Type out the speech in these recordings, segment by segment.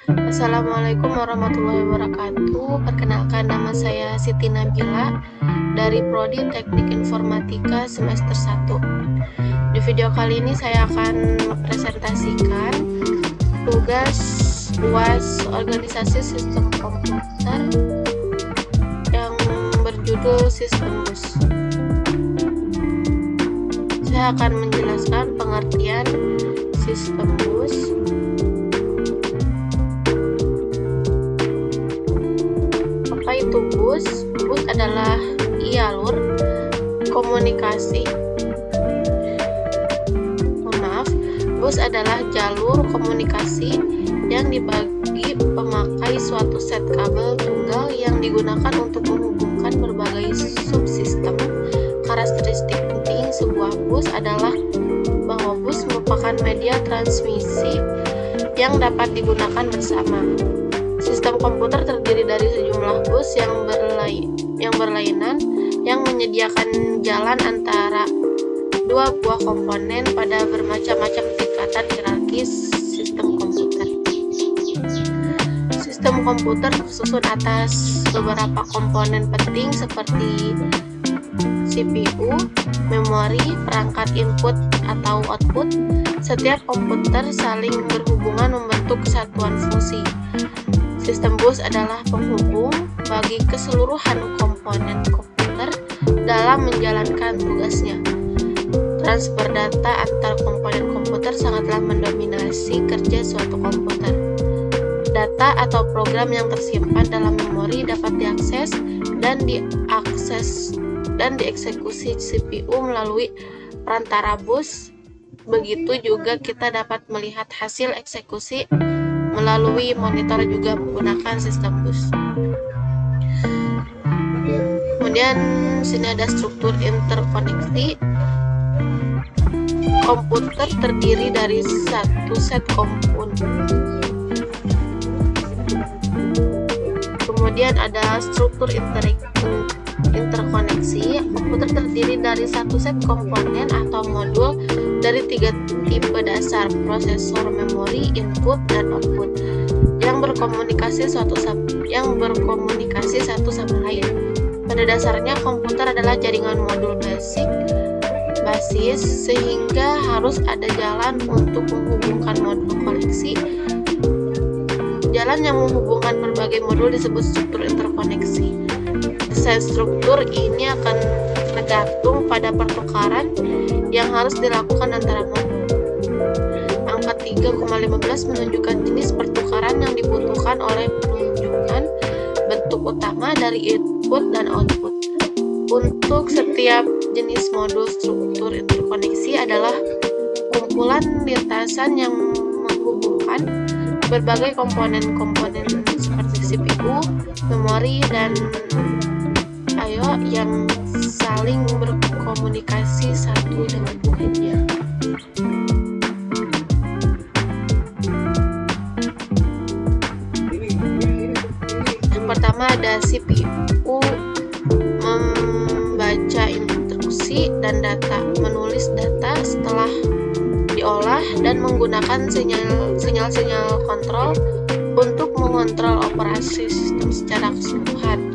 Assalamualaikum warahmatullahi wabarakatuh. Perkenalkan, nama saya Siti Nabila dari Prodi Teknik Informatika semester 1. Di video kali ini saya akan mempresentasikan tugas UAS Organisasi Sistem Komputer yang berjudul Sistem BUS. Saya akan menjelaskan pengertian sistem BUS, BUS adalah jalur komunikasi. BUS adalah jalur komunikasi yang dibagi pemakai suatu set kabel tunggal yang digunakan untuk menghubungkan berbagai subsistem. Karakteristik penting sebuah BUS adalah bahwa BUS merupakan media transmisi yang dapat digunakan bersama. Sistem komputer terdiri dari sejumlah bus yang berlainan yang menyediakan jalan antara dua buah komponen pada bermacam-macam tingkatan hierarkis sistem komputer. Sistem komputer tersusun atas beberapa komponen penting seperti CPU, memori, perangkat input atau output. Setiap komputer saling berhubungan membentuk kesatuan fungsi. Sistem BUS adalah penghubung bagi keseluruhan komponen komputer dalam menjalankan tugasnya. Transfer data antar komponen komputer sangatlah mendominasi kerja suatu komputer. Data atau program yang tersimpan dalam memori dapat diakses dan dieksekusi CPU melalui perantara BUS. Begitu juga kita dapat melihat hasil eksekusi melalui monitor juga menggunakan sistem BUS. Kemudian sini ada struktur interkoneksi. Komputer terdiri dari satu set komponen. Kemudian ada struktur interkoneksi. Komputer terdiri dari satu set komponen atau modul dari tiga tipe dasar: prosesor, memori, input, dan output, yang berkomunikasi satu sama lain. Pada dasarnya komputer adalah jaringan modul basis, sehingga harus ada jalan untuk menghubungkan modul koneksi. Jalan yang menghubungkan berbagai modul disebut struktur interkoneksi. Desain struktur ini akan tergantung pada pertukaran yang harus dilakukan antara modul. Angka 3,15 menunjukkan jenis pertukaran yang dibutuhkan oleh penunjukan bentuk utama dari input dan output. Untuk setiap jenis modul, struktur interkoneksi adalah kumpulan lintasan yang menghubungkan berbagai komponen-komponen seperti CPU, memori, dan I/O yang saling berkomunikasi satu dengan lainnya. Yang pertama ada CPU, membaca instruksi dan data, menulis data setelah diolah, dan menggunakan sinyal-sinyal kontrol untuk mengontrol operasi sistem secara keseluruhan.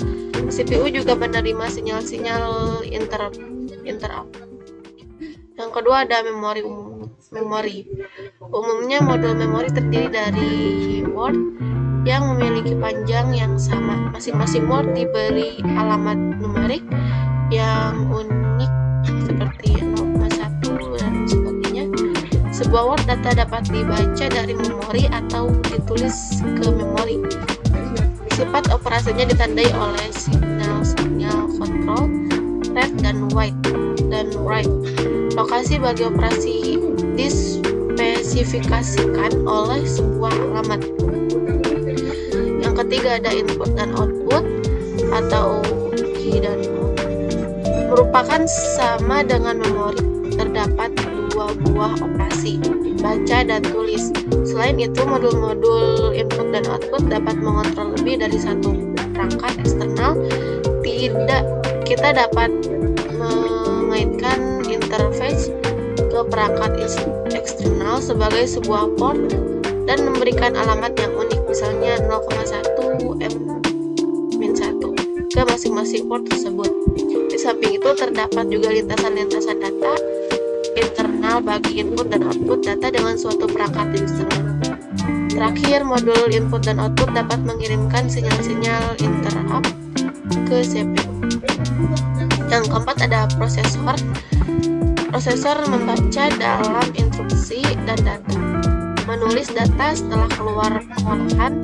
CPU juga menerima sinyal-sinyal interrupt. Yang kedua ada memori umum. Umumnya modul memori terdiri dari word yang memiliki panjang yang sama. Masing-masing word diberi alamat numerik yang unik seperti 0,1 dan sebagainya. Sebuah word data dapat dibaca dari memori atau ditulis ke memori. Sifat operasinya ditandai oleh sinyal kontrol read dan write. Lokasi bagi operasi dispesifikasikan oleh sebuah alamat. Yang ketiga ada input dan output atau key dan mode. Merupakan sama dengan memori. Terdapat dua buah operasi, baca dan tulis. Selain itu, modul-modul input dan output dapat mengontrol lebih dari satu perangkat eksternal. Kita dapat mengaitkan interface ke perangkat eksternal sebagai sebuah port dan memberikan alamat yang unik. Bisa 0,1 M-1 ke masing-masing port tersebut. Di samping itu terdapat juga lintasan-lintasan data internal bagi input dan output data dengan suatu perangkat eksternal. Terakhir, modul input dan output dapat mengirimkan sinyal-sinyal interrupt ke CPU. Yang keempat ada prosesor. Prosesor membaca dalam instruksi dan data, menulis data setelah keluar pengolahan,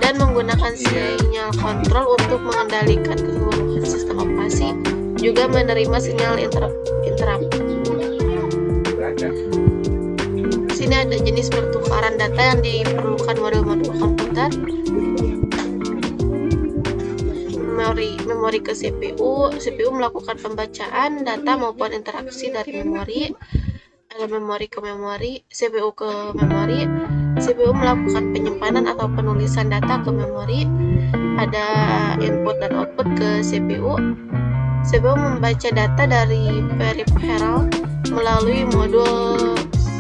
dan menggunakan sinyal kontrol untuk mengendalikan keseluruhan sistem operasi, juga menerima sinyal interrupt. Sini ada jenis pertukaran data yang diperlukan modul-modul komputer. Memori ke CPU melakukan pembacaan data maupun interaksi dari memori. Ada memori ke memori, CPU ke memori. CPU melakukan penyimpanan atau penulisan data ke memori. Ada input dan output ke CPU. CPU membaca data dari peripheral melalui modul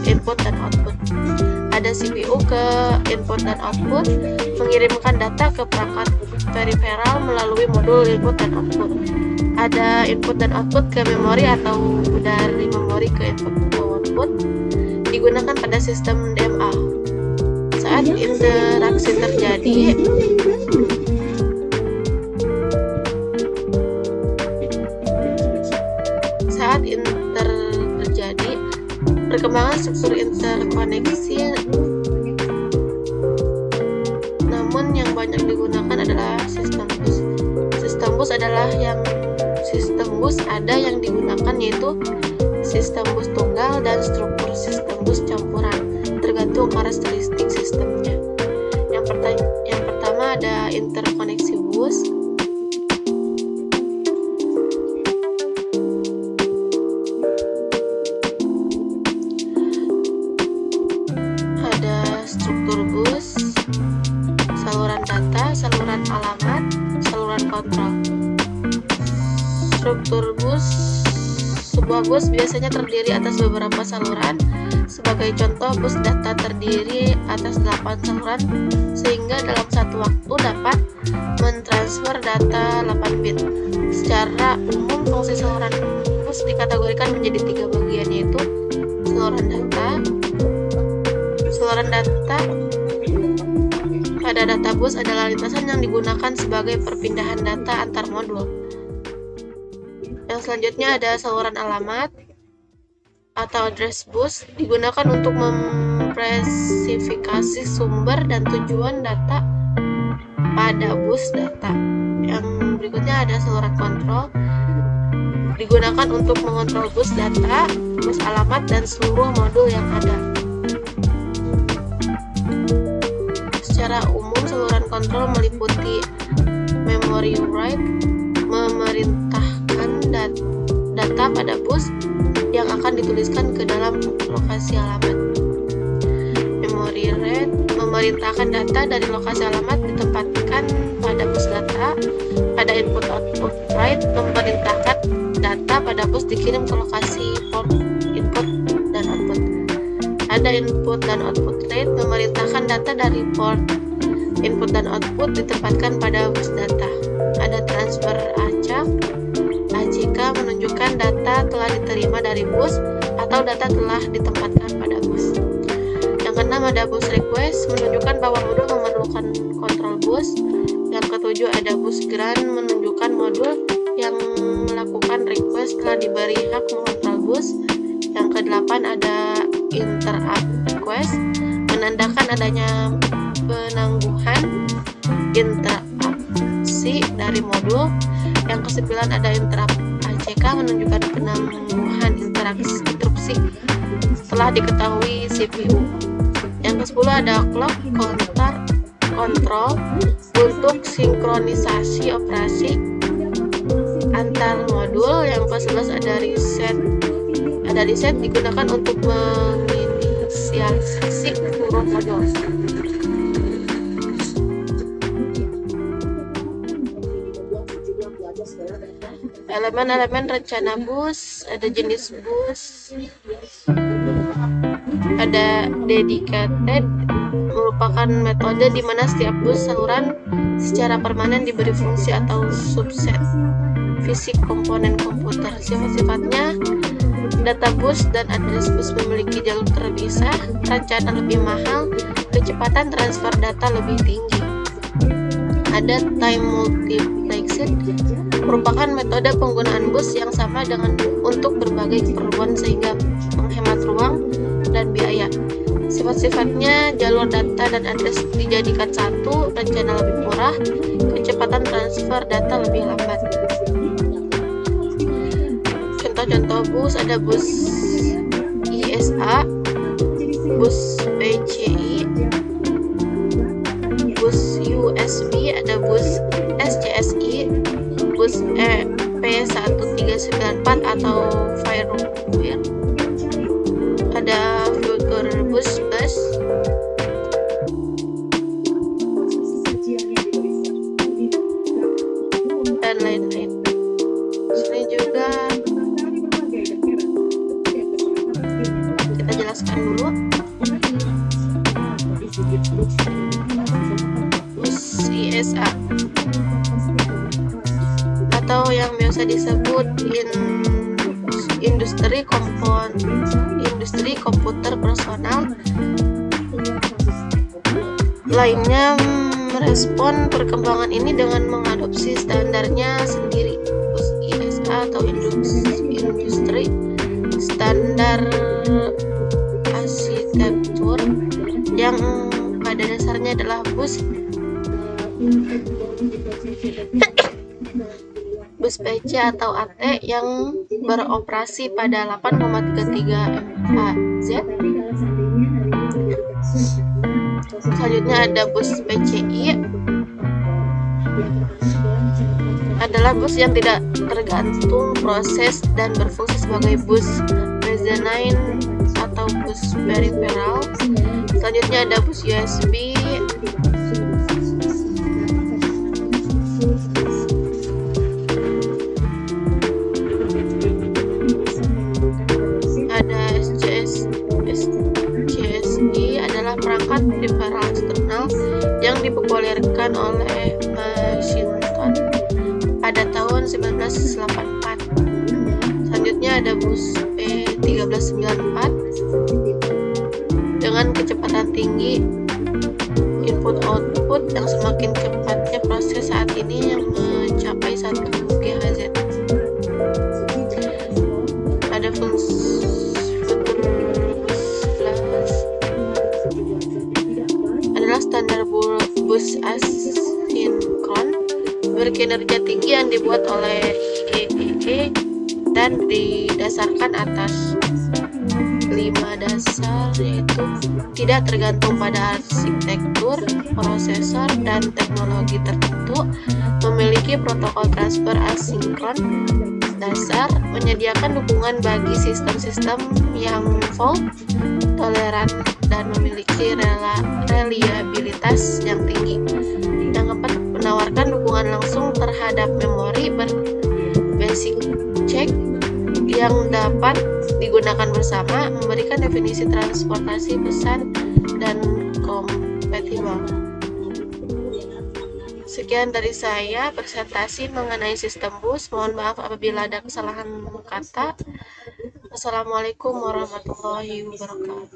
input dan output. Ada CPU ke input dan output, mengirimkan data ke perangkat peripheral melalui modul input dan output. Ada input dan output ke memori atau dari memori ke input atau output, digunakan pada sistem DMA. Saat interaksi terjadi, perkembangan struktur interkoneksi, namun yang banyak digunakan adalah sistem bus. Sistem bus ada yang digunakan yaitu sistem bus tunggal dan struktur sistem bus campuran, tergantung karakteristik sistemnya. Yang pertama ada interkoneksi bus. Struktur bus, saluran data, saluran alamat, saluran kontrol. Struktur bus, sebuah bus biasanya terdiri atas beberapa saluran. Sebagai contoh, bus data terdiri atas 8 saluran, sehingga dalam satu waktu dapat mentransfer data 8 bit. Secara umum, fungsi saluran bus dikategorikan menjadi 3 bagian, yaitu saluran data pada data bus adalah lintasan yang digunakan sebagai perpindahan data antar modul. Yang selanjutnya ada saluran alamat atau address bus, digunakan untuk memspesifikasi sumber dan tujuan data pada bus data. Yang berikutnya ada saluran kontrol, digunakan untuk mengontrol bus data, bus alamat, dan seluruh modul yang ada. Secara umum, saluran kontrol meliputi memory write, memerintahkan data pada bus yang akan dituliskan ke dalam lokasi alamat. Memory read memerintahkan data dari lokasi alamat ditempatkan pada bus data. Pada input output write memerintahkan data pada bus dikirim ke lokasi port input dan output. Ada input dan output read memerintahkan data dari port input dan output ditempatkan pada bus data. Ada transfer acak, ACK menunjukkan data telah diterima dari bus atau data telah ditempatkan pada bus. Yang keenam ada bus request, menunjukkan bahwa modul memerlukan kontrol bus. Yang ketujuh ada bus grant, menunjukkan modul yang melakukan request telah diberi hak mengontrol bus. Yang kedelapan ada interrupt request, menandakan adanya penangguhan interaksi dari modul. Yang kesembilan ada interrupt ACK, menunjukkan penangguhan interupsi setelah diketahui CPU. Yang ke-10 ada clock counter control untuk sinkronisasi operasi antar modul. Yang ke-11 ada reset digunakan untuk menginisialisasi seluruh modul. Elemen-elemen rencana bus, ada jenis bus, ada dedicated merupakan metode di mana setiap bus saluran secara permanen diberi fungsi atau subset fisik komponen komputer. Sifat-sifatnya: data bus dan address bus memiliki jalur terpisah, rancangan lebih mahal, kecepatan transfer data lebih tinggi. Ada time multiplexing, merupakan metode penggunaan bus yang sama dengan untuk berbagai keperluan sehingga menghemat ruang dan biaya. Sifat-sifatnya: jalur data dan address dijadikan satu, rencana lebih murah, kecepatan transfer data lebih lambat. Contoh-contoh bus: ada bus ISA, bus PCI, bus USB, ada bus SCSI, bus EP1394 atau firmware, ada future bus, dan lain-lain. Sini juga kita jelaskan dulu. Bus ISA atau yang biasa disebut industri komputer personal lainnya merespon perkembangan ini dengan mengadopsi standarnya sendiri. Bus ISA atau industri standar arsitektur yang pada dasarnya adalah bus PC atau AT yang beroperasi pada 8,33 MHz. Selanjutnya ada bus PCI, adalah bus yang tidak tergantung proses dan berfungsi sebagai bus mezzanine atau bus peripheral. Selanjutnya ada bus USB, ada SCSI, adalah perangkat peripheral eksternal yang dipopulerkan oleh Washington pada tahun 1984. Selanjutnya ada bus P1394 dengan kecepatan tinggi input-output yang semakin cepatnya proses saat ini yang mencapai 1 GHz. Ada bus adalah standar bus asinkron berkinerja tinggi yang dibuat oleh IEEE dan didasarkan atas 5 dasar, yaitu tidak tergantung pada arsitektur, prosesor, dan teknologi tertentu, memiliki protokol transfer asinkron dasar, menyediakan dukungan bagi sistem-sistem yang fault toleran, dan memiliki reliabilitas yang tinggi. Yang keempat, menawarkan dukungan langsung terhadap memori basic check yang dapat digunakan bersama, memberikan definisi transportasi pesan dan kompatibel. Sekian dari saya presentasi mengenai sistem bus. Mohon maaf apabila ada kesalahan kata. Assalamualaikum warahmatullahi wabarakatuh.